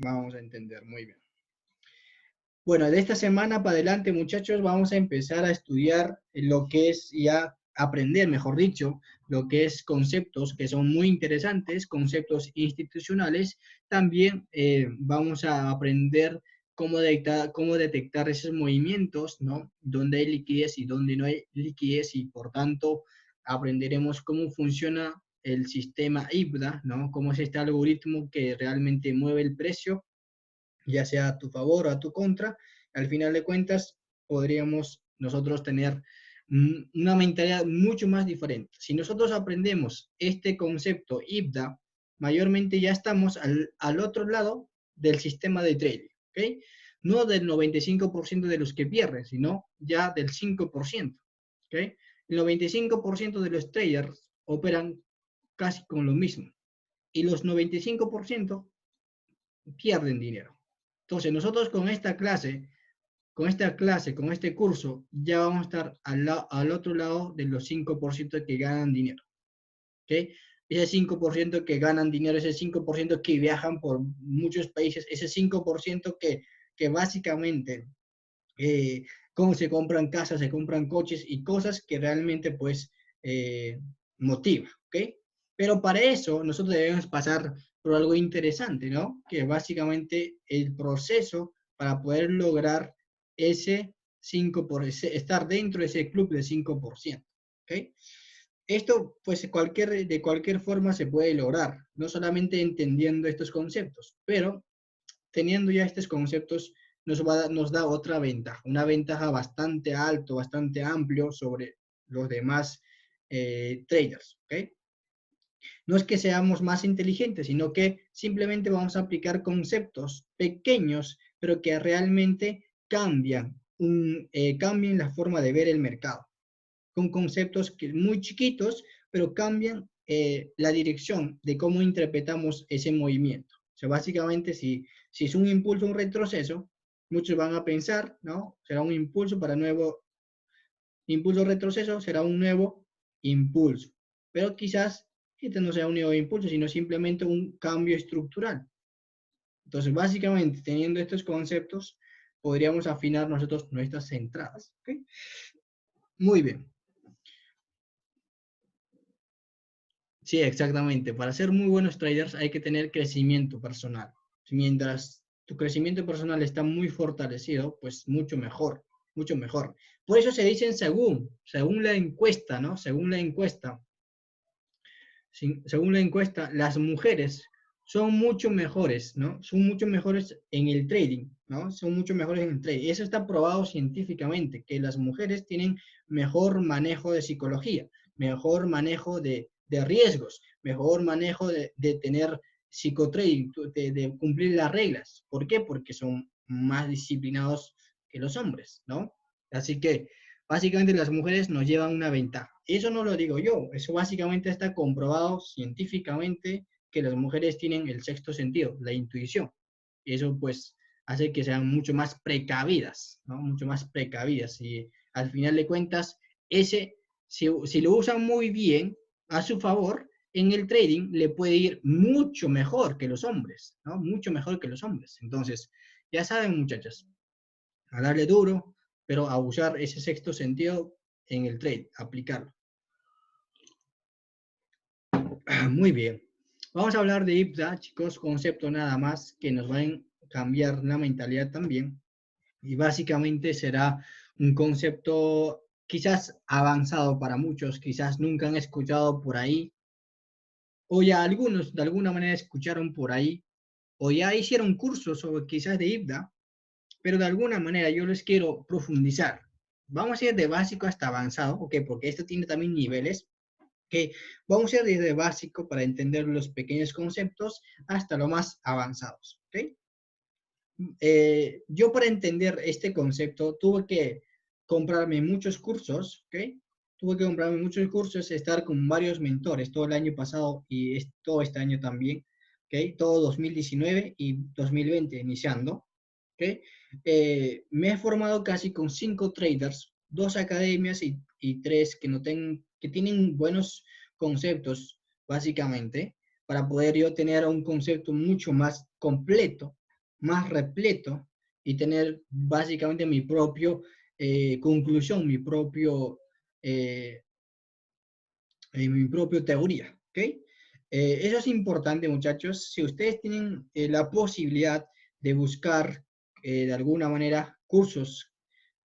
Vamos a entender muy bien. Bueno, de esta semana para adelante, muchachos, vamos a empezar a estudiar lo que es ya aprender, mejor dicho, lo que es conceptos que son muy interesantes, conceptos institucionales. También vamos a aprender cómo detectar esos movimientos, ¿no? Dónde hay liquidez y dónde no hay liquidez y por tanto aprenderemos cómo funciona el sistema IBDA, ¿no? Cómo es este algoritmo que realmente mueve el precio ya sea a tu favor o a tu contra, al final de cuentas podríamos nosotros tener una mentalidad mucho más diferente. Si nosotros aprendemos este concepto IBDA, mayormente ya estamos al otro lado del sistema de trading, ¿ok? No del 95% de los que pierden, sino ya del 5%, ¿ok? El 95% de los traders operan casi con lo mismo y los 95% pierden dinero. Entonces, nosotros con este curso, ya vamos a estar al otro lado de los 5% que ganan dinero. ¿Ok? Ese 5% que ganan dinero, ese 5% que viajan por muchos países, ese 5% que básicamente cómo se compran casas, se compran coches y cosas que realmente pues motiva, ¿ok? Pero para eso nosotros debemos pasar por algo interesante, ¿no? Que básicamente el proceso para poder lograr ese 5%, estar dentro de ese club de 5%, ¿ok? Esto, pues, de cualquier forma se puede lograr, no solamente entendiendo estos conceptos, pero teniendo ya estos conceptos nos da otra ventaja, una ventaja bastante alto, bastante amplio sobre los demás traders, ¿ok? No es que seamos más inteligentes, sino que simplemente vamos a aplicar conceptos pequeños, pero que realmente cambian la forma de ver el mercado, con conceptos muy chiquitos, pero cambian la dirección de cómo interpretamos ese movimiento. O sea, básicamente, si es un impulso o un retroceso, muchos van a pensar, ¿no? Será un impulso para nuevo impulso retroceso, será un nuevo impulso. Pero quizás este no sea un nuevo impulso, sino simplemente un cambio estructural. Entonces, básicamente, teniendo estos conceptos, podríamos afinar nosotros nuestras entradas. ¿Okay? Muy bien. Sí, exactamente. Para ser muy buenos traders hay que tener crecimiento personal. Mientras tu crecimiento personal está muy fortalecido, pues mucho mejor, mucho mejor. Por eso se dicen según la encuesta, ¿no? Según la encuesta, las mujeres son mucho mejores, ¿no? Son mucho mejores en el trading, ¿no? Son mucho mejores en el trading. Eso está probado científicamente, que las mujeres tienen mejor manejo de psicología, mejor manejo de riesgos, mejor manejo de tener psicotrading, de cumplir las reglas. ¿Por qué? Porque son más disciplinados que los hombres, ¿no? Así que básicamente las mujeres nos llevan una ventaja. Eso no lo digo yo, eso básicamente está comprobado científicamente que las mujeres tienen el sexto sentido, la intuición. Y eso pues hace que sean mucho más precavidas, ¿no? Mucho más precavidas. Y al final de cuentas, si lo usan muy bien a su favor, en el trading le puede ir mucho mejor que los hombres, ¿no? Mucho mejor que los hombres. Entonces, ya saben, muchachas, a darle duro, pero a usar ese sexto sentido en el trade, aplicarlo. Muy bien. Vamos a hablar de IPSA, chicos, concepto nada más que nos va a cambiar la mentalidad también. Y básicamente será un concepto quizás avanzado para muchos, quizás nunca han escuchado por ahí, o ya algunos de alguna manera escucharon por ahí, o ya hicieron cursos sobre quizás de IPDA, pero de alguna manera yo les quiero profundizar. Vamos a ir de básico hasta avanzado, ¿ok? Porque esto tiene también niveles, que vamos a ir desde básico para entender los pequeños conceptos hasta los más avanzados, ¿ok? Yo para entender este concepto tuve que comprarme muchos cursos, ¿ok? Tuve que comprarme muchos cursos, estar con varios mentores todo el año pasado y todo este año también, ¿ok? Todo 2019 y 2020 iniciando, ¿ok? Me he formado casi con 5 traders, 2 academias y 3 que tienen buenos conceptos, básicamente, para poder yo tener un concepto mucho más completo más repleto y tener básicamente mi propio conclusión, mi propio teoría, ¿ok? Eso es importante, muchachos. Si ustedes tienen la posibilidad de buscar de alguna manera cursos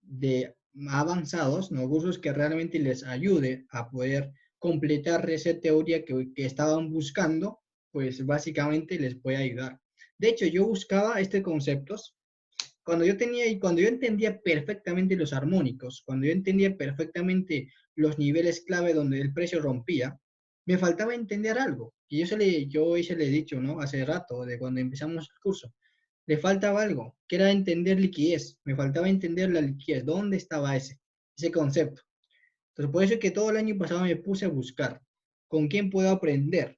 de avanzados, ¿no? Cursos que realmente les ayude a poder completar esa teoría que estaban buscando, pues básicamente les puede ayudar. De hecho, yo buscaba estos conceptos cuando yo entendía perfectamente los armónicos, cuando yo entendía perfectamente los niveles clave donde el precio rompía, me faltaba entender algo. Y yo se le he dicho, ¿no? Hace rato, de cuando empezamos el curso, le faltaba algo, que era entender liquidez. Me faltaba entender la liquidez, dónde estaba ese concepto. Entonces, por eso es que todo el año pasado me puse a buscar con quién puedo aprender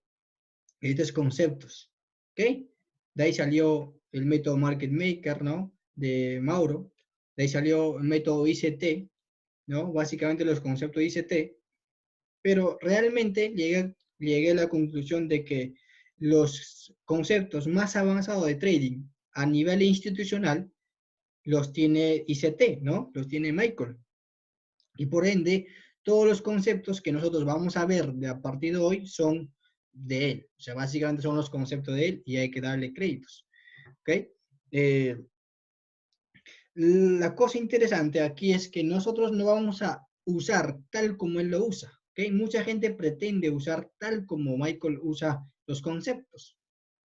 estos conceptos, ¿ok? De ahí salió el método Market Maker, ¿no? De Mauro. De ahí salió el método ICT, ¿no? Básicamente los conceptos de ICT. Pero realmente llegué a la conclusión de que los conceptos más avanzados de trading a nivel institucional los tiene ICT, ¿no? Los tiene Michael. Y por ende, todos los conceptos que nosotros vamos a ver de a partir de hoy son de él. O sea, básicamente son los conceptos de él y hay que darle créditos. ¿Ok? Eh, la cosa interesante aquí es que nosotros no vamos a usar tal como él lo usa. ¿Ok? Mucha gente pretende usar tal como Michael usa los conceptos.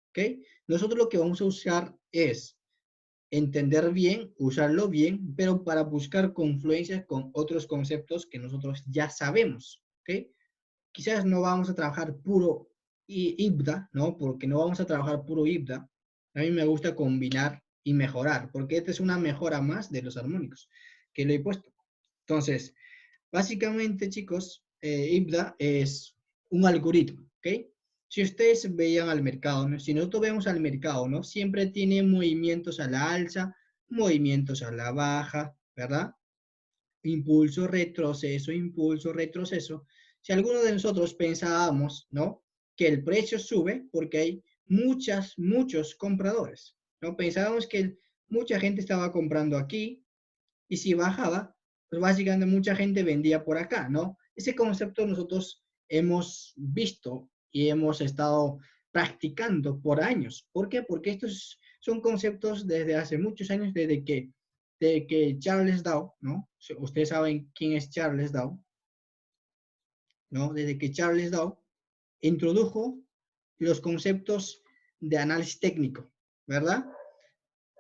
¿Ok? Nosotros lo que vamos a usar es entender bien, usarlo bien, pero para buscar confluencias con otros conceptos que nosotros ya sabemos, ¿ok? Quizás no vamos a trabajar puro IBDA, ¿no? Porque no vamos a trabajar puro IBDA. A mí me gusta combinar y mejorar, porque esta es una mejora más de los armónicos que le he puesto. Entonces, básicamente, chicos, IBDA es un algoritmo, ¿ok? Si ustedes veían al mercado, ¿no? Si nosotros vemos al mercado, ¿no? Siempre tiene movimientos a la alza, movimientos a la baja, ¿verdad? Impulso, retroceso, impulso, retroceso. Si alguno de nosotros pensábamos, ¿no? Que el precio sube porque hay muchos compradores, ¿no? Pensábamos que mucha gente estaba comprando aquí y si bajaba, pues básicamente mucha gente vendía por acá, ¿no? Ese concepto nosotros hemos visto y hemos estado practicando por años. ¿Por qué? Porque estos son conceptos desde hace muchos años, desde que Charles Dow, ¿no? Ustedes saben quién es Charles Dow, ¿no? Desde que Charles Dow introdujo los conceptos de análisis técnico, ¿verdad?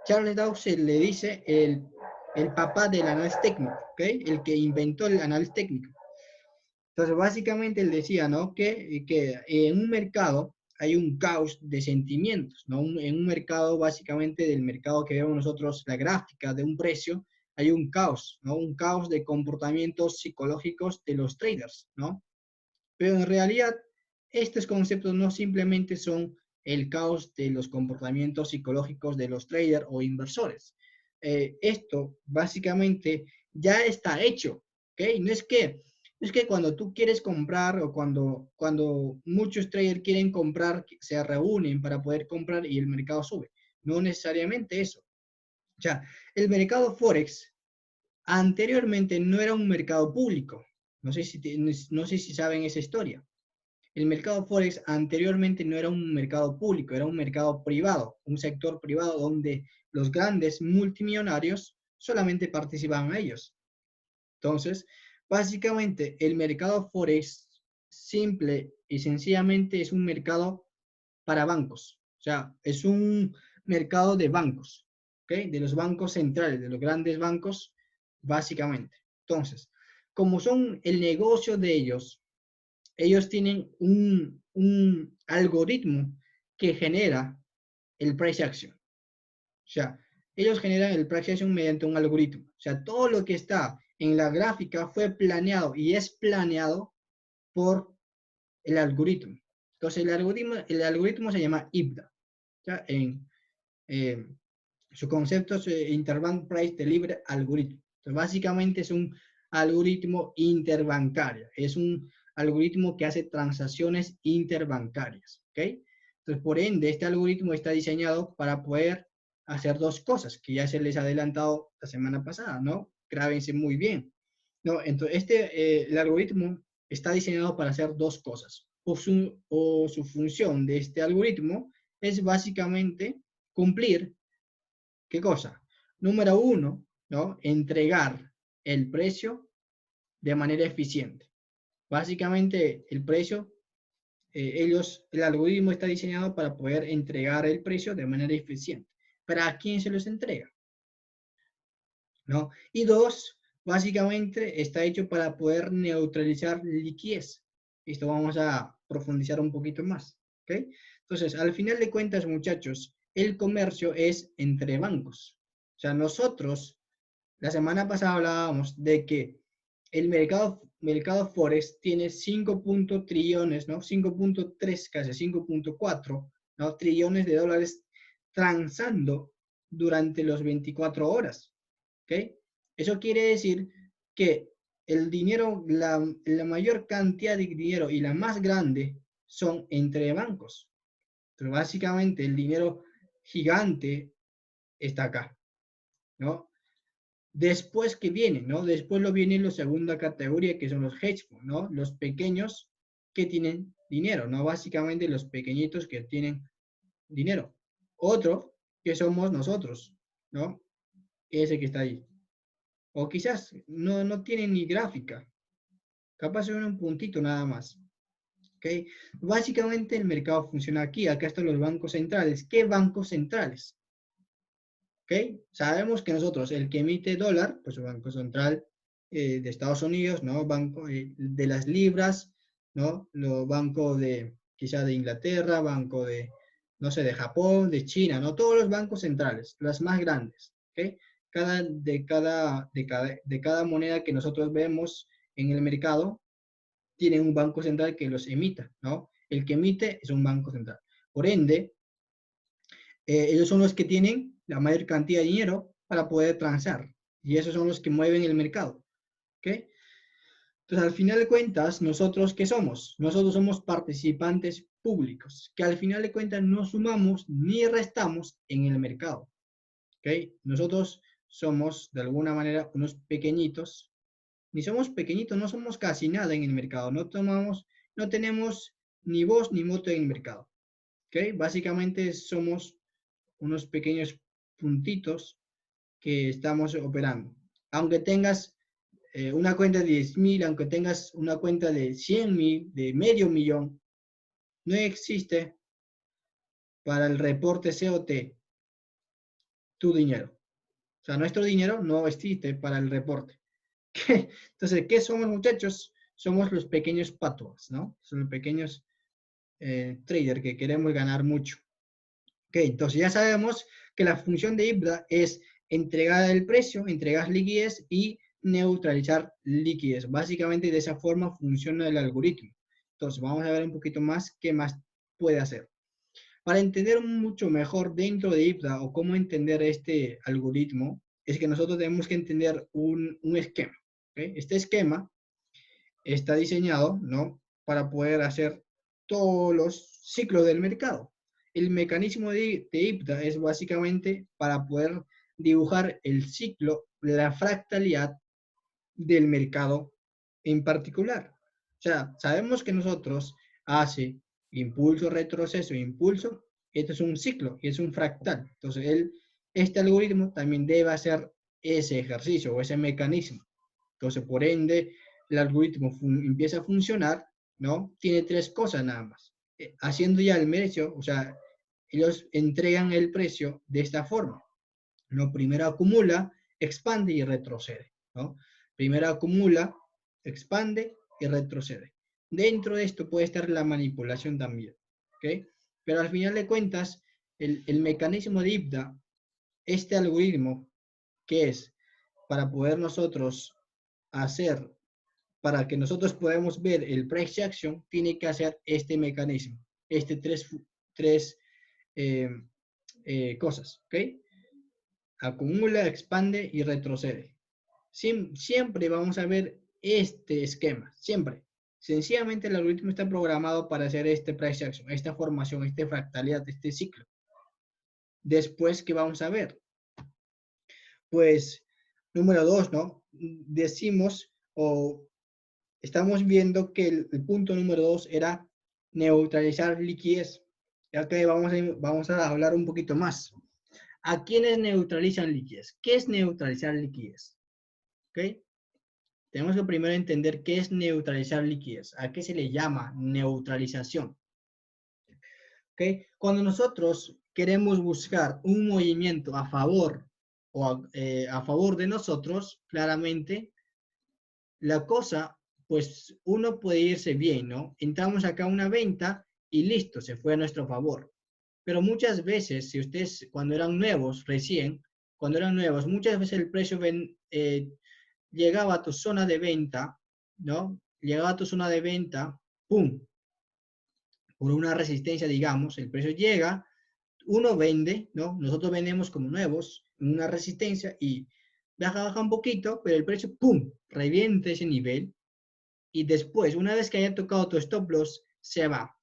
Charles Dow se le dice el papá del análisis técnico, ¿ok? El que inventó el análisis técnico. Entonces, básicamente él decía, ¿no? Que en un mercado hay un caos de sentimientos, ¿no? En un mercado, básicamente del mercado que vemos nosotros, la gráfica de un precio, hay un caos, ¿no? Un caos de comportamientos psicológicos de los traders, ¿no? Pero en realidad, estos conceptos no simplemente son el caos de los comportamientos psicológicos de los traders o inversores. Esto básicamente ya está hecho, ¿ok? No es que cuando tú quieres comprar o cuando muchos traders quieren comprar, se reúnen para poder comprar y el mercado sube. No necesariamente eso. O sea, el mercado Forex anteriormente no era un mercado público. No sé si saben esa historia. El mercado Forex anteriormente no era un mercado público, era un mercado privado, un sector privado donde los grandes multimillonarios solamente participaban ellos. Entonces, básicamente, el mercado Forex simple y sencillamente es un mercado para bancos. O sea, es un mercado de bancos, ¿ok? De los bancos centrales, de los grandes bancos, básicamente. Entonces, como son el negocio de ellos tienen un algoritmo que genera el price action. O sea, ellos generan el price action mediante un algoritmo. O sea, todo lo que está en la gráfica fue planeado y es planeado por el algoritmo. Entonces, el algoritmo se llama IBDA. ¿Ya? Eh, su concepto es Interbank Price Delivery Algorithm. Entonces, básicamente es un algoritmo interbancario. Es un algoritmo que hace transacciones interbancarias. ¿Ok? Entonces, por ende, este algoritmo está diseñado para poder hacer dos cosas que ya se les ha adelantado la semana pasada, ¿no? Grábense muy bien, ¿no? Entonces, el algoritmo está diseñado para hacer dos cosas. O su función de este algoritmo es básicamente cumplir, ¿qué cosa? Número uno, ¿no? Entregar el precio de manera eficiente. Básicamente, el precio, el algoritmo está diseñado para poder entregar el precio de manera eficiente. ¿Pero a quién se los entrega? ¿No? Y dos, básicamente está hecho para poder neutralizar liquidez. Esto vamos a profundizar un poquito más. ¿Ok? Entonces, al final de cuentas, muchachos, el comercio es entre bancos. O sea, nosotros, la semana pasada hablábamos de que el mercado Forex tiene 5 trillones, ¿no? 5.3, casi 5.4, ¿no? trillones de dólares transando durante los 24 horas. ¿Ok? Eso quiere decir que el dinero, la mayor cantidad de dinero y la más grande son entre bancos. Pero básicamente el dinero gigante está acá, ¿no? Después que viene, ¿no? Después lo viene la segunda categoría, que son los hedge funds, ¿no? Los pequeños que tienen dinero, ¿no? Básicamente los pequeñitos que tienen dinero. Otro que somos nosotros, ¿no? Ese que está ahí. O quizás no tiene ni gráfica. Capaz son un puntito nada más. ¿Okay? Básicamente el mercado funciona aquí. Acá están los bancos centrales. ¿Qué bancos centrales? ¿Okay? Sabemos que nosotros, el que emite dólar, pues el Banco Central de Estados Unidos, ¿no? Banco de las libras, ¿no? Los bancos de, quizá de Inglaterra, banco de, no sé, de Japón, de China, ¿no? Todos los bancos centrales, las más grandes, ¿ok? De cada moneda que nosotros vemos en el mercado, tiene un banco central que los emita, ¿no? El que emite es un banco central. Por ende, ellos son los que tienen la mayor cantidad de dinero para poder transar. Y esos son los que mueven el mercado. ¿Ok? Entonces, al final de cuentas, ¿nosotros qué somos? Nosotros somos participantes públicos, que al final de cuentas no sumamos ni restamos en el mercado. ¿Ok? Nosotros somos, de alguna manera, unos pequeñitos. Ni somos pequeñitos, no somos casi nada en el mercado. No tenemos ni voz ni voto en el mercado. ¿Ok? Básicamente somos unos pequeños puntitos que estamos operando. Aunque tengas una cuenta de 10.000, aunque tengas una cuenta de 100.000, de medio millón, no existe para el reporte COT tu dinero. O sea, nuestro dinero no existe para el reporte. Entonces, ¿qué somos, muchachos? Somos los pequeños patos, ¿no? Son los pequeños traders que queremos ganar mucho. Ok, entonces ya sabemos que la función de IBDA es entregar el precio, entregar liquidez y neutralizar liquidez. Básicamente de esa forma funciona el algoritmo. Entonces vamos a ver un poquito más qué más puede hacer. Para entender mucho mejor dentro de IBDA o cómo entender este algoritmo, es que nosotros tenemos que entender un esquema. ¿Okay? Este esquema está diseñado, ¿no? Para poder hacer todos los ciclos del mercado. El mecanismo de IPDA es básicamente para poder dibujar el ciclo, la fractalidad del mercado en particular. O sea, sabemos que nosotros hace impulso, retroceso, impulso. Esto es un ciclo y es un fractal. Entonces, este algoritmo también debe hacer ese ejercicio o ese mecanismo. Entonces, por ende, el algoritmo empieza a funcionar, ¿no? Tiene tres cosas nada más. Haciendo ya el precio, o sea, ellos entregan el precio de esta forma, ¿no? Primero acumula, expande y retrocede, ¿no? Primero acumula, expande y retrocede. Dentro de esto puede estar la manipulación también, ¿ok? Pero al final de cuentas, el mecanismo de IBDA, este algoritmo, que es para poder nosotros hacer, para que nosotros podamos ver el price action, tiene que hacer este mecanismo, este tres eh, cosas, ¿ok? Acumula, expande y retrocede. Siempre vamos a ver este esquema, siempre. Sencillamente el algoritmo está programado para hacer este price action, esta formación, esta fractalidad, este ciclo. después, ¿qué vamos a ver? Pues, número 2, ¿no? Decimos o estamos viendo que el punto número 2 era neutralizar liquidez. Ya que vamos a hablar un poquito más. ¿A quiénes neutralizan liquidez? ¿Qué es neutralizar liquidez? ¿Ok? Tenemos que primero entender qué es neutralizar liquidez. ¿A qué se le llama neutralización? ¿Ok? Cuando nosotros queremos buscar un movimiento a favor o a favor de nosotros, claramente, la cosa, pues uno puede irse bien, ¿no? Entramos acá a una venta y listo, se fue a nuestro favor. Pero muchas veces, si ustedes cuando eran nuevos, recién, cuando eran nuevos, muchas veces el precio llegaba a tu zona de venta, ¿no? Llegaba a tu zona de venta, ¡pum! Por una resistencia, digamos, el precio llega, uno vende, ¿no? Nosotros vendemos como nuevos, en una resistencia y baja un poquito, pero el precio, ¡pum! Revienta ese nivel y después, una vez que haya tocado tu stop loss, se va.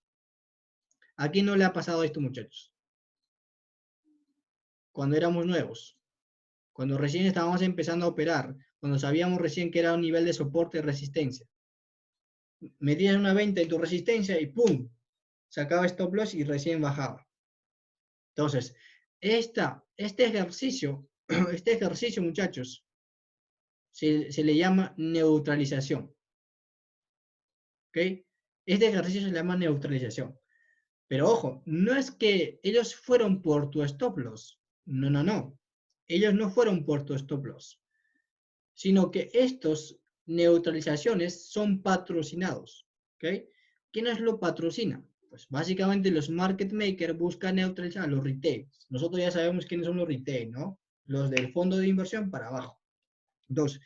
¿A quién no le ha pasado esto, muchachos? Cuando éramos nuevos, cuando recién estábamos empezando a operar, cuando sabíamos recién que era un nivel de soporte y resistencia. Metías una venta en tu resistencia y ¡pum! Sacaba stop loss y recién bajaba. Entonces, este ejercicio, muchachos, se le llama neutralización. ¿Ok? Este ejercicio se llama neutralización. Pero ojo, no es que ellos fueron por tu stop loss. No, no, no. Ellos no fueron por tu stop loss. Sino que estos neutralizaciones son patrocinados. ¿Ok? ¿Quiénes lo patrocinan? Pues básicamente los market makers buscan neutralizar a los retail. Nosotros ya sabemos quiénes son los retail, ¿no? Los del fondo de inversión para abajo. Entonces,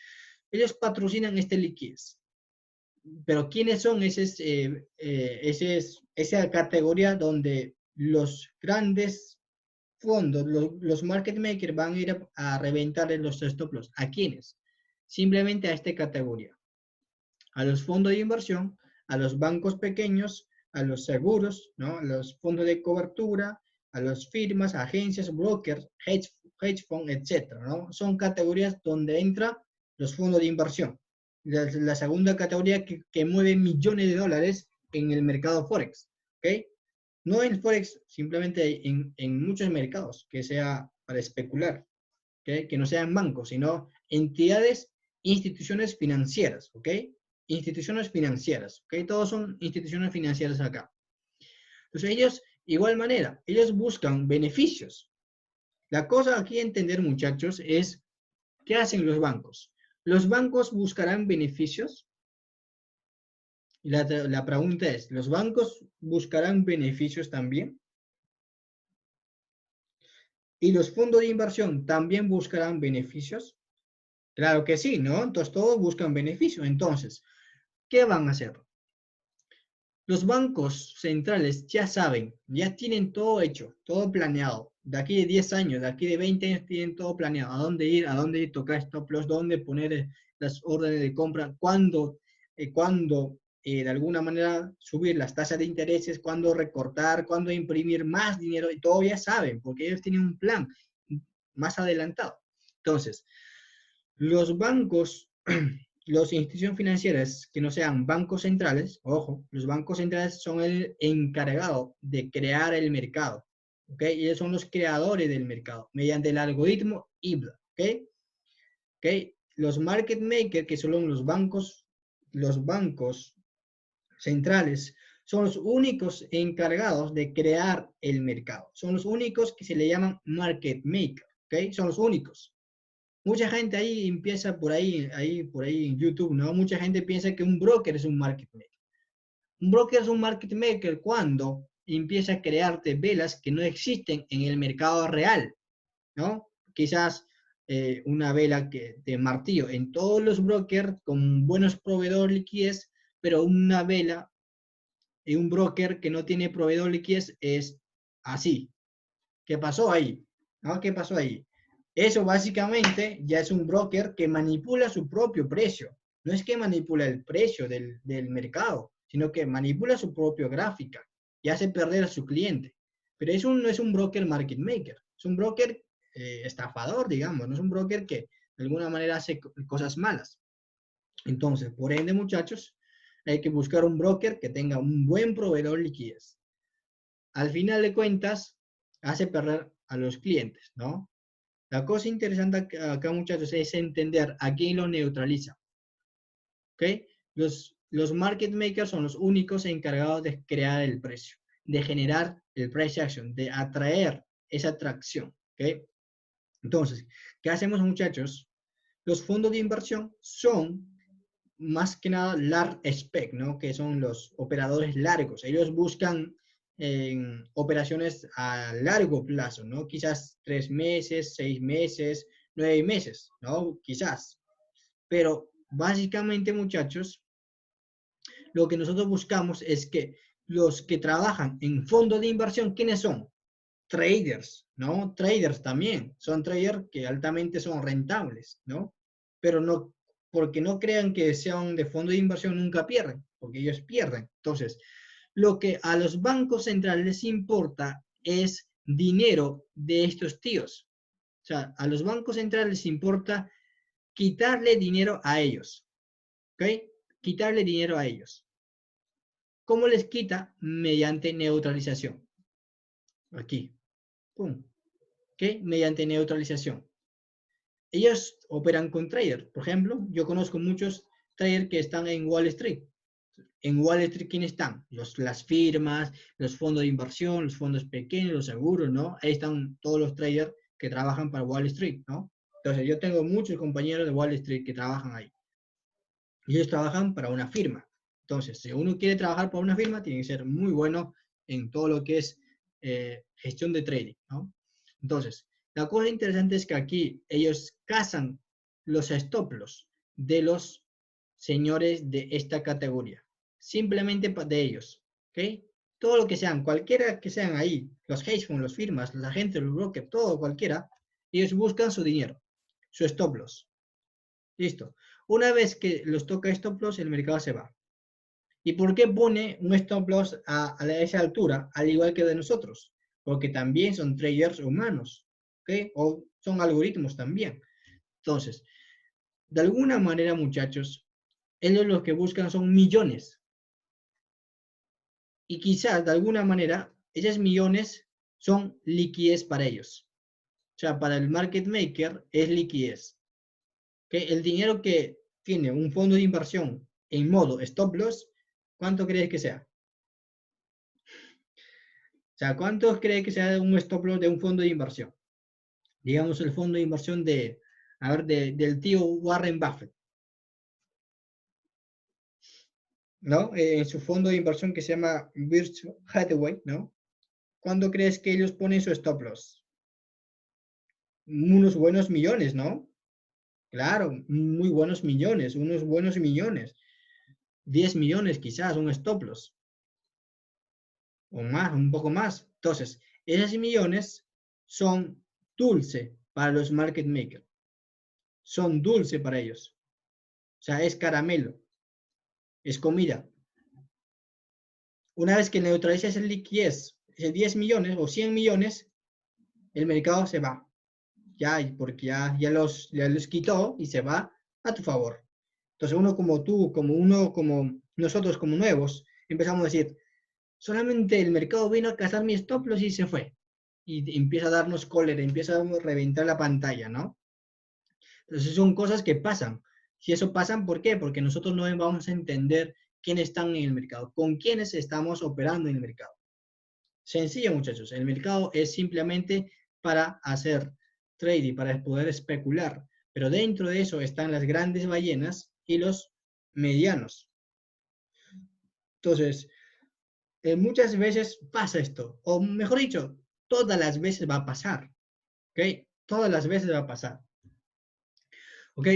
ellos patrocinan este liquidez. Pero ¿quiénes son esa categoría donde los grandes fondos, los market makers van a ir a reventar los stop loss? ¿A quiénes? Simplemente a esta categoría. A los fondos de inversión, a los bancos pequeños, a los seguros, ¿no? A los fondos de cobertura, a las firmas, agencias, brokers, hedge fund, etc., ¿no? Son categorías donde entran los fondos de inversión. La segunda categoría que mueve millones de dólares en el mercado Forex. ¿Ok? No en Forex, simplemente en muchos mercados, que sea para especular. ¿Ok? Que no sean bancos, sino entidades, instituciones financieras. ¿Ok? Instituciones financieras. ¿Ok? Todos son instituciones financieras acá. Entonces ellos, igual manera, ellos buscan beneficios. La cosa aquí a entender, muchachos, es ¿qué hacen los bancos? ¿Los bancos buscarán beneficios? Y la pregunta es, ¿los bancos buscarán beneficios también? ¿Y los fondos de inversión también buscarán beneficios? Claro que sí, ¿no? Entonces todos buscan beneficios. Entonces, ¿qué van a hacer? Los bancos centrales ya saben, ya tienen todo hecho, todo planeado. De aquí de 10 años, de aquí de 20 años tienen todo planeado. A dónde ir, tocar stop loss, dónde poner las órdenes de compra, cuándo de alguna manera subir las tasas de intereses, cuándo recortar, cuándo imprimir más dinero, y todo ya saben, porque ellos tienen un plan más adelantado. Entonces, los bancos, las instituciones financieras que no sean bancos centrales, ojo, los bancos centrales son el encargado de crear el mercado, ¿ok? Ellos son los creadores del mercado mediante el algoritmo IBLA, ¿ok? ¿Ok? Los market makers, que son los bancos centrales, son los únicos encargados de crear el mercado. Son los únicos que se le llaman market maker, ¿ok? Son los únicos. Mucha gente ahí empieza por ahí en YouTube, ¿no? Mucha gente piensa que un broker es un market maker. Un broker es un market maker cuando empieza a crearte velas que no existen en el mercado real, ¿no? Quizás una vela de martillo en todos los brokers con buenos proveedores de liquidez, pero una vela en un broker que no tiene proveedor de liquidez es así. ¿Qué pasó ahí? ¿No? ¿Qué pasó ahí? Eso básicamente ya es un broker que manipula su propio precio. No es que manipula el precio del mercado, sino que manipula su propia gráfica y hace perder a su cliente. Pero eso no es un broker market maker. Es un broker estafador, digamos, no es un broker que de alguna manera hace cosas malas. Entonces, por ende, muchachos, hay que buscar un broker que tenga un buen proveedor de liquidez. Al final de cuentas, hace perder a los clientes, ¿no? La cosa interesante acá, muchachos, es entender a quién lo neutraliza. ¿Ok? Los market makers son los únicos encargados de crear el precio, de generar el price action, de atraer esa atracción. ¿Ok? Entonces, ¿qué hacemos, muchachos? Los fondos de inversión son más que nada large spec, ¿no? Que son los operadores largos. Ellos buscan operaciones a largo plazo, ¿no? Quizás 3 meses, 6 meses, 9 meses, ¿no? Quizás. Pero básicamente, muchachos, lo que nosotros buscamos es que los que trabajan en fondos de inversión, ¿quiénes son? Traders, ¿no? Traders también, son traders que altamente son rentables, ¿no? Pero no, porque no crean que sean de fondo de inversión nunca pierden, porque ellos pierden. Entonces, lo que a los bancos centrales les importa es dinero de estos tíos. O sea, a los bancos centrales les importa quitarle dinero a ellos, ¿ok? Quitarle dinero a ellos. ¿Cómo les quita? Mediante neutralización. Aquí. Pum. ¿Ok? Mediante neutralización. Ellos operan con traders. Por ejemplo, yo conozco muchos traders que están en Wall Street. En Wall Street, ¿quiénes están? Las firmas, los fondos de inversión, los fondos pequeños, los seguros, ¿no? Ahí están todos los traders que trabajan para Wall Street, ¿no? Entonces, yo tengo muchos compañeros de Wall Street que trabajan ahí. Y ellos trabajan para una firma. Entonces, si uno quiere trabajar para una firma, tiene que ser muy bueno en todo lo que es gestión de trading, ¿no? Entonces, la cosa interesante es que aquí ellos cazan los stop loss de los señores de esta categoría. Simplemente de ellos, ¿ok? Todo lo que sean, cualquiera que sean ahí, los hedge funds, las firmas, los agentes, los brokers, todo, cualquiera, ellos buscan su dinero, su stop loss. Listo. Una vez que los toca stop loss, el mercado se va. ¿Y por qué pone un stop loss a esa altura, al igual que de nosotros? Porque también son traders humanos, ¿ok? O son algoritmos también. Entonces, de alguna manera, muchachos, ellos lo que buscan son millones. Y quizás, de alguna manera, esos millones son liquidez para ellos. O sea, para el market maker es liquidez. ¿Okay? El dinero que tiene un fondo de inversión en modo stop loss, ¿cuánto crees que sea? O sea, ¿cuánto crees que sea un stop loss de un fondo de inversión? Digamos el fondo de inversión del tío Warren Buffett, ¿no? En su fondo de inversión que se llama Berkshire Hathaway, ¿no? ¿Cuándo crees que ellos ponen su stop loss? Unos buenos millones, ¿no? Claro, muy buenos millones, unos buenos millones. 10 millones quizás, un stop loss. O más, un poco más. Entonces, esos millones son dulce para los market makers. Son dulce para ellos. O sea, es caramelo. Es comida. Una vez que neutralizas el liquidez, ese 10 millones o 100 millones, el mercado se va. Ya, porque ya los quitó y se va a tu favor. Entonces, uno como tú, como nosotros, como nuevos, empezamos a decir, solamente el mercado vino a cazar mi stop loss y se fue. Y empieza a darnos cólera, empieza a reventar la pantalla, ¿no? Entonces son cosas que pasan. Si eso pasa, ¿por qué? Porque nosotros no vamos a entender quiénes están en el mercado, con quiénes estamos operando en el mercado. Sencillo, muchachos. El mercado es simplemente para hacer trading, para poder especular. Pero dentro de eso están las grandes ballenas y los medianos. Entonces, muchas veces pasa esto, o mejor dicho, todas las veces va a pasar, ¿ok? Todas las veces va a pasar, ¿ok?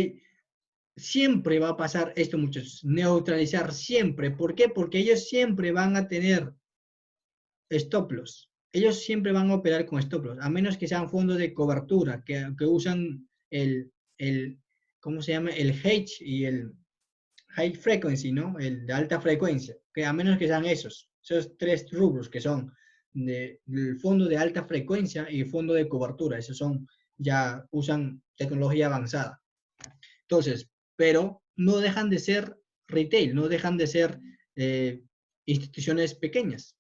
Siempre va a pasar esto, muchachos, neutralizar siempre. ¿Por qué? Porque ellos siempre van a tener stop loss. Ellos siempre van a operar con stop loss, a menos que sean fondos de cobertura, que usan ¿cómo se llama? El hedge y el high frequency, ¿no? El de alta frecuencia, que a menos que sean esos tres rubros que son del fondo de alta frecuencia y el fondo de cobertura. Esos son, ya usan tecnología avanzada. Entonces, pero no dejan de ser retail, no dejan de ser instituciones pequeñas.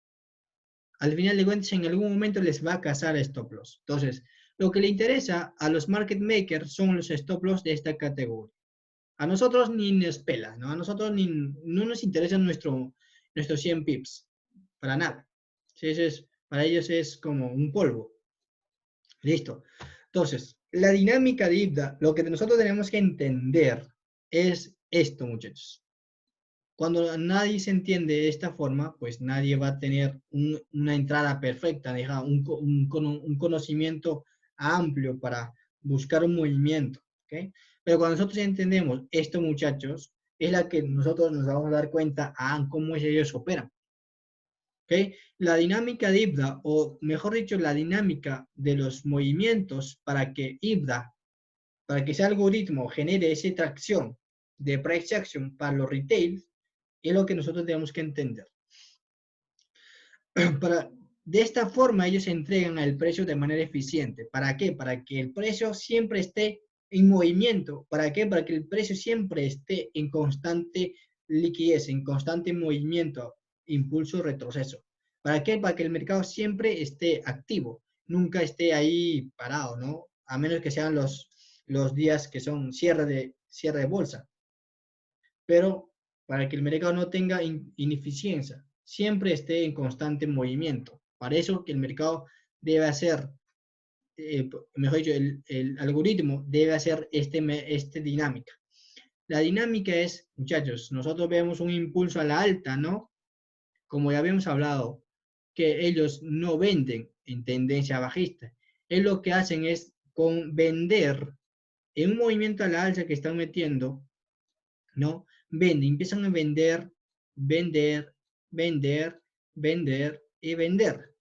Al final de cuentas, en algún momento les va a cazar stop loss. Entonces, lo que le interesa a los market makers son los stop loss de esta categoría. A nosotros ni nos pela, ¿no? A nosotros no nos interesa nuestros 100 pips, para nada. Sí, para ellos es como un polvo. Listo. Entonces, la dinámica de IBDA, lo que nosotros tenemos que entender es esto, muchachos. Cuando nadie se entiende de esta forma, pues nadie va a tener una entrada perfecta, un conocimiento amplio para buscar un movimiento. ¿Okay? Pero cuando nosotros entendemos esto, muchachos, es la que nosotros nos vamos a dar cuenta cómo ellos operan. ¿Okay? La dinámica de IBDA, o mejor dicho, la dinámica de los movimientos para que IBDA, para que ese algoritmo genere esa tracción de price action para los retail, es lo que nosotros tenemos que entender. De esta forma ellos entregan el precio de manera eficiente. ¿Para qué? Para que el precio siempre esté en movimiento. ¿Para qué? Para que el precio siempre esté en constante liquidez, en constante movimiento, impulso, retroceso. ¿Para qué? Para que el mercado siempre esté activo, nunca esté ahí parado, ¿no? A menos que sean los días que son cierre de bolsa. Pero para que el mercado no tenga ineficiencia, siempre esté en constante movimiento. Para eso que el mercado debe hacer, mejor dicho, el algoritmo debe hacer esta dinámica. La dinámica es, muchachos, nosotros vemos un impulso a la alta, ¿no? Como ya habíamos hablado, que ellos no venden en tendencia bajista. Ellos lo que hacen es con vender en un movimiento a la alza que están metiendo, ¿no? Empiezan a vender, vender, vender, vender y vender.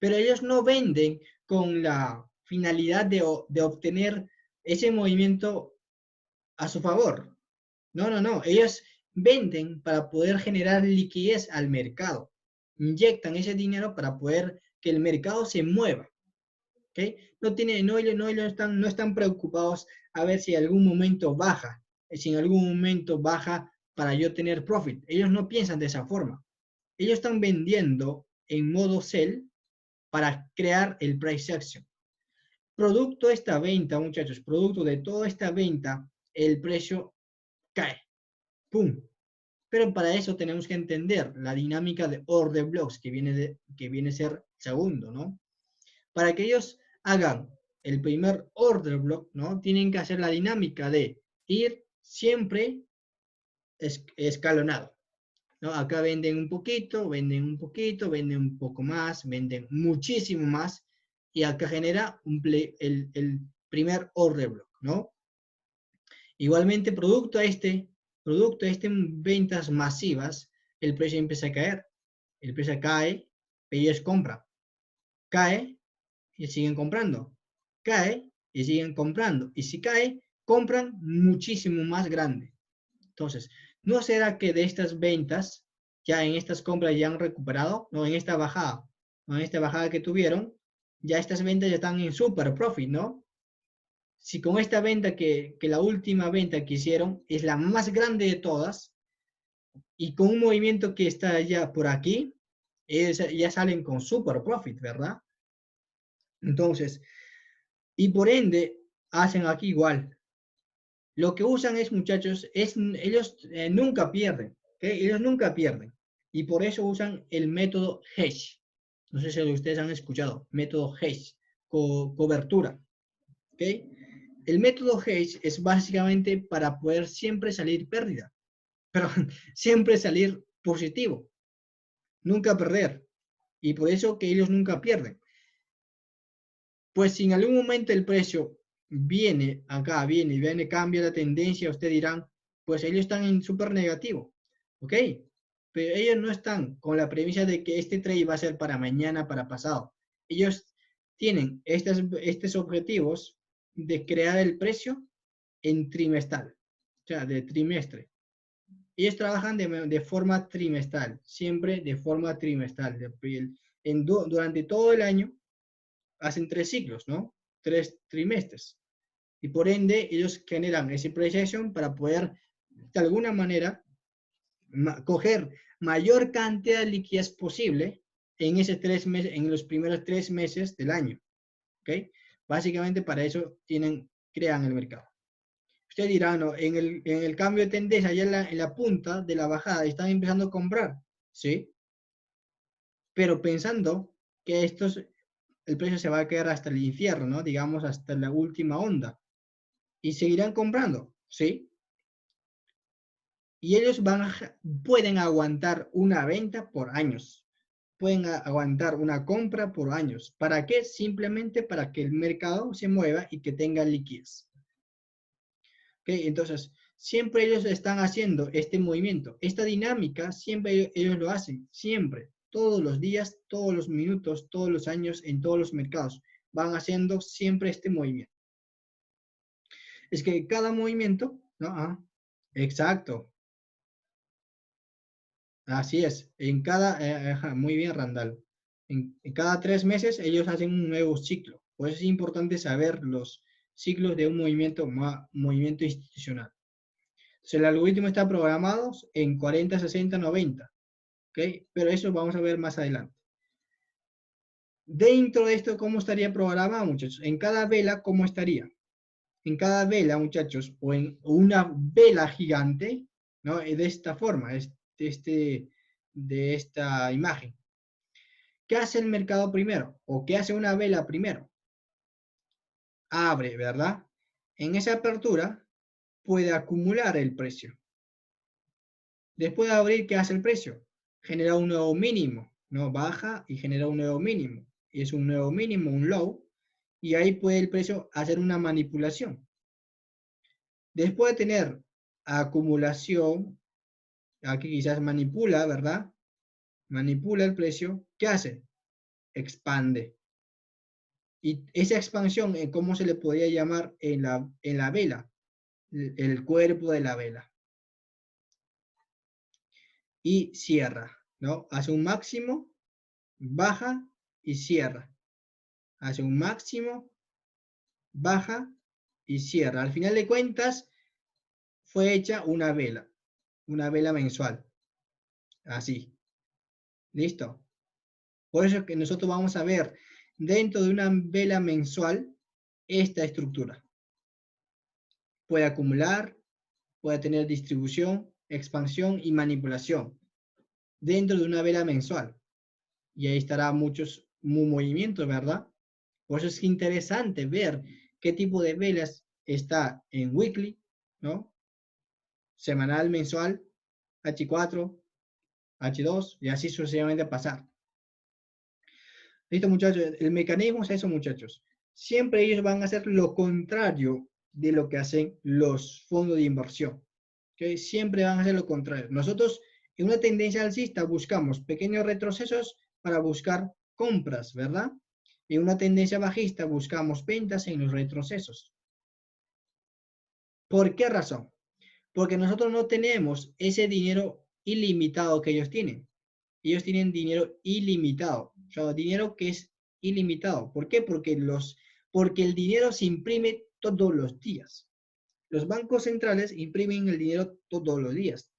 Pero ellos no venden con la finalidad de obtener ese movimiento a su favor. No, no, no. Ellos venden para poder generar liquidez al mercado. Inyectan ese dinero para poder que el mercado se mueva. ¿Okay? No están preocupados a ver si en algún momento baja, si en algún momento baja para yo tener profit. Ellos no piensan de esa forma. Ellos están vendiendo en modo sell para crear el price action. Producto de esta venta, muchachos, producto de toda esta venta, el precio cae. ¡Pum! Pero para eso tenemos que entender la dinámica de order blocks, que viene a ser segundo, ¿no? Para que ellos hagan el primer order block, ¿no? Tienen que hacer la dinámica de ir siempre escalonado, ¿no? Acá venden un poquito, venden un poco más, venden muchísimo más, y acá genera el primer order block, ¿no? Igualmente, producto a este ventas masivas, el precio empieza a caer. El precio cae, ellos compran. Cae y siguen comprando. Cae y siguen comprando. Y si cae, compran muchísimo más grande. Entonces, ¿no será que de estas ventas, ya en estas compras ya han recuperado? No, en esta bajada. No, en esta bajada que tuvieron, ya estas ventas ya están en super profit, ¿no? Si con esta venta que la última venta que hicieron es la más grande de todas, y con un movimiento que está ya por aquí, ya salen con super profit, ¿verdad? Entonces, y por ende, hacen aquí igual. Lo que usan es, muchachos, ellos nunca pierden, ¿okay? Ellos nunca pierden. Y por eso usan el método hedge. No sé si ustedes han escuchado, método hedge, cobertura, ¿ok? El método hedge es básicamente para poder siempre salir pérdida, pero siempre salir positivo, nunca perder. Y por eso que ellos nunca pierden. Pues si en algún momento el precio viene, cambia la tendencia, ustedes dirán, pues ellos están en súper negativo, ¿ok? Pero ellos no están con la premisa de que este trade va a ser para mañana, para pasado. Ellos tienen estos objetivos de crear el precio en trimestral, o sea, de trimestre. Ellos trabajan de forma trimestral, siempre de forma trimestral. durante todo el año hacen 3 ciclos, ¿no? 3 trimestres. Y por ende, ellos generan ese price action para poder, de alguna manera, coger mayor cantidad de liquidez posible en, en los primeros 3 meses del año. ¿Ok? Básicamente para eso crean el mercado. Usted dirá, no, en el cambio de tendencia, allá en la punta de la bajada, están empezando a comprar, ¿sí? Pero pensando que el precio se va a quedar hasta el infierno, ¿no? Digamos, hasta la última onda. Y seguirán comprando, ¿sí? Y ellos pueden aguantar una venta por años. Pueden aguantar una compra por años. ¿Para qué? Simplemente para que el mercado se mueva y que tenga liquidez. ¿Okay? Entonces, siempre ellos están haciendo este movimiento. Esta dinámica, siempre ellos lo hacen. Siempre. Todos los días, todos los minutos, todos los años, en todos los mercados. Van haciendo siempre este movimiento. Es que cada movimiento, ¿no? Exacto. Así es. Muy bien, Randall. En cada 3 meses ellos hacen un nuevo ciclo. Por eso es importante saber los ciclos de un movimiento institucional. Entonces, el algoritmo está programado en 40, 60, 90. ¿Ok? Pero eso vamos a ver más adelante. Dentro de esto, ¿cómo estaría programado, muchachos? En cada vela, ¿cómo estaría? En cada vela, muchachos, o en una vela gigante, ¿no? De esta forma, de esta imagen. ¿Qué hace el mercado primero? ¿O qué hace una vela primero? Abre, ¿verdad? En esa apertura puede acumular el precio. Después de abrir, ¿qué hace el precio? Genera un nuevo mínimo, ¿no? Baja y genera un nuevo mínimo. Y es un nuevo mínimo, un low, y ahí puede el precio hacer una manipulación. Después de tener acumulación, aquí quizás manipula, ¿verdad? Manipula el precio, ¿qué hace? Expande. Y esa expansión, ¿cómo se le podría llamar en la vela? El cuerpo de la vela. Y cierra, ¿no? Hace un máximo, baja y cierra. Hace un máximo, baja y cierra. Al final de cuentas, fue hecha una vela mensual. Así. ¿Listo? Por eso es que nosotros vamos a ver dentro de una vela mensual esta estructura. Puede acumular, puede tener distribución, expansión y manipulación dentro de una vela mensual. Y ahí estará muchos movimientos, ¿verdad? Por eso es interesante ver qué tipo de velas está en weekly, ¿no? Semanal, mensual, H4, H2 y así sucesivamente pasar. Listo, muchachos. El mecanismo es eso, muchachos. Siempre ellos van a hacer lo contrario de lo que hacen los fondos de inversión. ¿Okay? Siempre van a hacer lo contrario. Nosotros, en una tendencia alcista, buscamos pequeños retrocesos para buscar compras, ¿verdad? En una tendencia bajista, buscamos ventas en los retrocesos. ¿Por qué razón? Porque nosotros no tenemos ese dinero ilimitado que ellos tienen. Ellos tienen dinero ilimitado, o sea, dinero que es ilimitado. ¿Por qué? Porque el dinero se imprime todos los días. Los bancos centrales imprimen el dinero todos los días,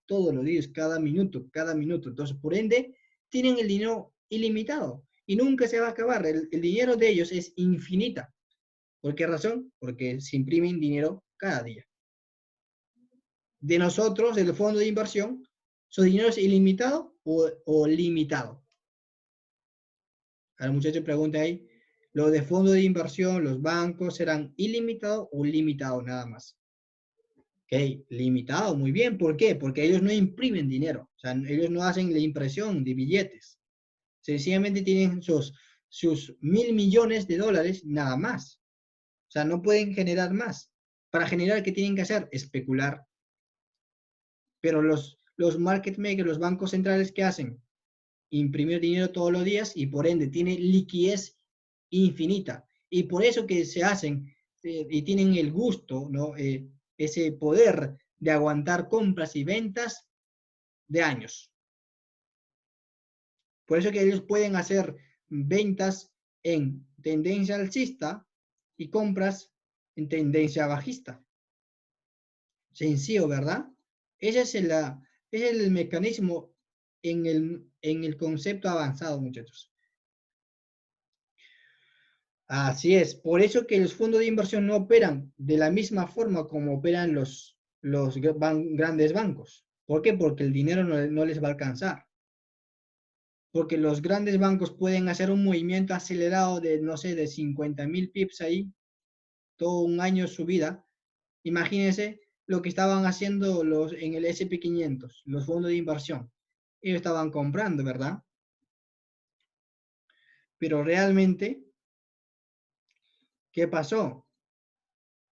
cada minuto, cada minuto. Entonces, por ende, tienen el dinero ilimitado y nunca se va a acabar. El dinero de ellos es infinita. ¿Por qué razón? Porque se imprimen dinero cada día. De nosotros, del fondo de inversión, ¿su dinero es ilimitado o limitado? Al muchacho pregunta ahí, ¿los de fondo de inversión, los bancos, serán ilimitados o limitados nada más? Ok, limitado, muy bien. ¿Por qué? Porque ellos no imprimen dinero. O sea, ellos no hacen la impresión de billetes. Sencillamente tienen sus 1.000 millones de dólares nada más. O sea, no pueden generar más. Para generar, ¿qué tienen que hacer? Especular. Pero los market makers, los bancos centrales, ¿qué hacen? Imprimir dinero todos los días y por ende tiene liquidez infinita. Y por eso que se hacen y tienen el gusto, ¿no? Ese poder de aguantar compras y ventas de años. Por eso que ellos pueden hacer ventas en tendencia alcista y compras en tendencia bajista. Sencillo, ¿verdad? Ese es el mecanismo en el concepto avanzado, muchachos. Así es. Por eso que los fondos de inversión no operan de la misma forma como operan los grandes bancos. ¿Por qué? Porque el dinero no les va a alcanzar. Porque los grandes bancos pueden hacer un movimiento acelerado de, no sé, de 50.000 pips ahí, todo un año subida. Imagínense lo que estaban haciendo en el S&P 500, los fondos de inversión. Ellos estaban comprando, ¿verdad? Pero realmente, ¿qué pasó?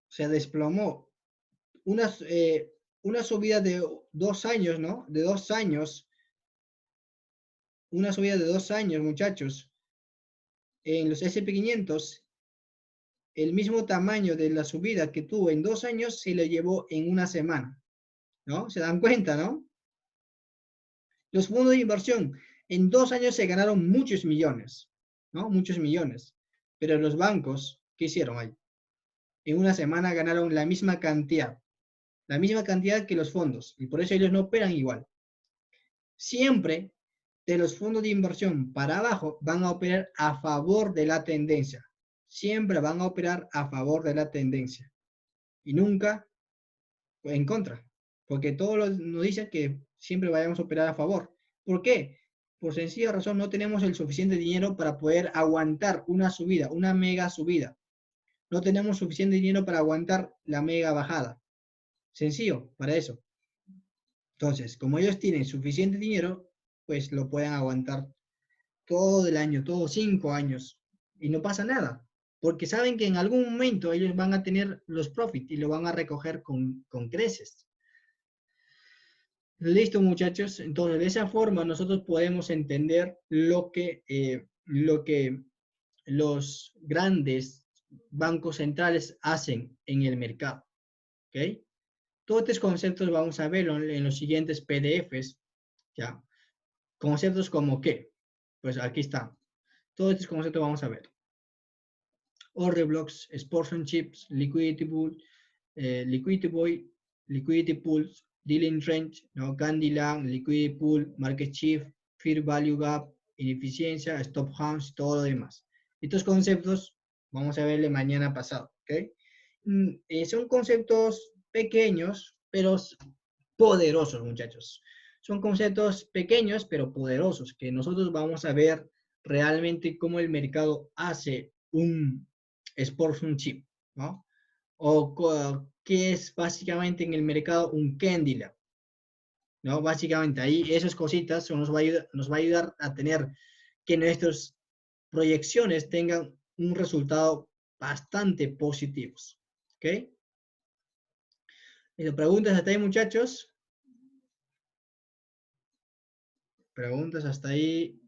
Se desplomó. Una subida de 2 años, ¿no? De 2 años, una subida de 2 años, muchachos, en los S&P 500, el mismo tamaño de la subida que tuvo en 2 años se lo llevó en una semana, ¿no? ¿Se dan cuenta, no? Los fondos de inversión en 2 años se ganaron muchos millones, ¿no? Muchos millones. Pero los bancos, ¿qué hicieron ahí? En una semana ganaron la misma cantidad que los fondos, y por eso ellos no operan igual. Siempre de los fondos de inversión para abajo van a operar a favor de la tendencia. Siempre van a operar a favor de la tendencia. Y nunca en contra. Porque todos nos dicen que siempre vayamos a operar a favor. ¿Por qué? Por sencilla razón, no tenemos el suficiente dinero para poder aguantar una subida, una mega subida. No tenemos suficiente dinero para aguantar la mega bajada. Sencillo, para eso. Entonces, como ellos tienen suficiente dinero, pues lo pueden aguantar todo el año, todos 5 años, y no pasa nada, porque saben que en algún momento ellos van a tener los profits y lo van a recoger con creces. Listo, muchachos. Entonces, de esa forma nosotros podemos entender lo que los grandes bancos centrales hacen en el mercado. ¿Ok? Todos estos conceptos vamos a verlo en los siguientes PDFs. ¿Ya? Conceptos como qué. Pues aquí está. Todos estos conceptos vamos a ver. Order blocks, sports on chips, liquidity pool, liquidity pools, dealing range, ¿no? Candyland, liquidity pool, market shift, fair value gap, ineficiencia, stop hands, todo lo demás. Estos conceptos vamos a verle mañana pasado, ¿ok? Son conceptos pequeños, pero poderosos, muchachos. Son conceptos pequeños, pero poderosos, que nosotros vamos a ver realmente cómo el mercado hace un sports on chip, ¿no? O qué es básicamente en el mercado un candela, ¿no? Básicamente ahí esas cositas nos va a ayudar a tener que nuestras proyecciones tengan un resultado bastante positivos, ¿ok? ¿Preguntas hasta ahí, muchachos? ¿Preguntas hasta ahí?